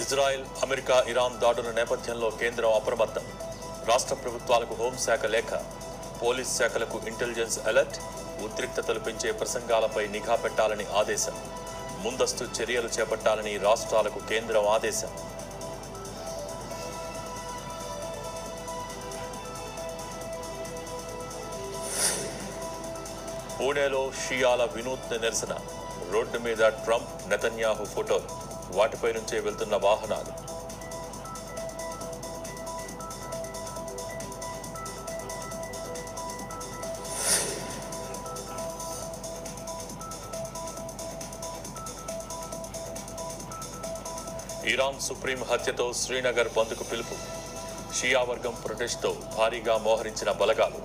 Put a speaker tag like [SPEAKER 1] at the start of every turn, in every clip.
[SPEAKER 1] Israel, America, Iran దాడుల నేపథ్యంలో కేంద్రం అప్రమత్తం. రాష్ట్ర ప్రభుత్వాలకు హోంశాఖ లేఖ. పోలీస్ శాఖలకు ఇంటెలిజెన్స్ అలర్ట్. ఉద్రిక్తతలు పెంచే ప్రసంగాలపై నిఘా పెట్టాలని ఆదేశం. ముందస్తు చర్యలు చేపట్టాలని రాష్ట్రాలకు కేంద్రం ఆదేశం. పూణేలో షియాల వినూత్న నిరసన. రోడ్డు మీద ట్రంప్, నెతన్యాహు ఫోటోలు. వాటిపై నుంచే వెళ్తున్న వాహనాలు. ఇరాన్ సుప్రీం హత్యతో శ్రీనగర్ బంద్కు పిలుపు. షియా వర్గం ప్రొటెస్ట్తో భారీగా మోహరించిన బలగాలు.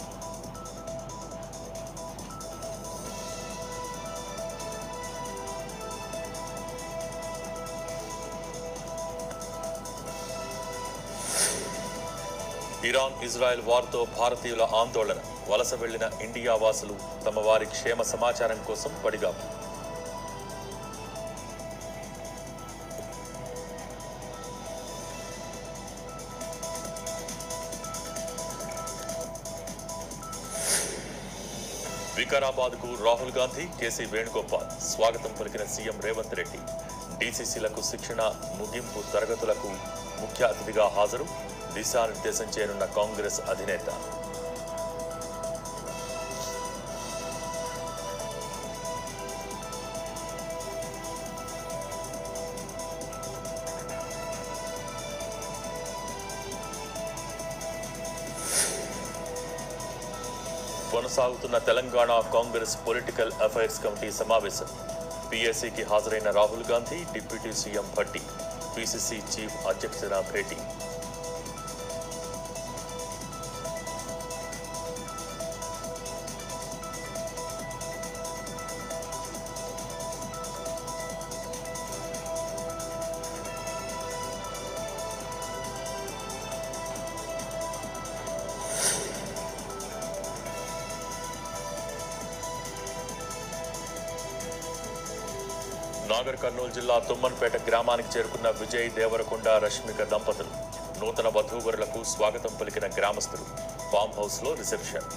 [SPEAKER 1] ఇరాన్, ఇజ్రాయెల్ వార్తో భారతీయుల ఆందోళన. వలస వెళ్లిన ఇండియా వాసులు తమ వారి క్షేమ సమాచారం కోసం పడిగాపు. వికారాబాద్కు రాహుల్ గాంధీ, కేసీ వేణుగోపాల్ స్వాగతం పలికిన సీఎం రేవంత్ రెడ్డి. డీసీసీలకు శిక్షణ ముగింపు తరగతులకు ముఖ్య అతిథిగా హాజరు. దిశానిర్దేశం చేయనున్న కాంగ్రెస్ అధినేత. కొనసాగుతున్న Telangana Congress political affairs committee సమావేశం. పీఏసీకి హాజరైన Rahul Gandhi, deputy CM Bhatti, PCC chief అధ్యక్షుల భేటీ. నాగర్ కర్నూలు జిల్లా తుమ్మన్పేట గ్రామానికి చేరుకున్న విజయ్ దేవరకొండ, రష్మిక దంపతులు. నూతన వధూవరులకు స్వాగతం పలికిన గ్రామస్తులు. ఫామ్ హౌస్లో రిసెప్షన్.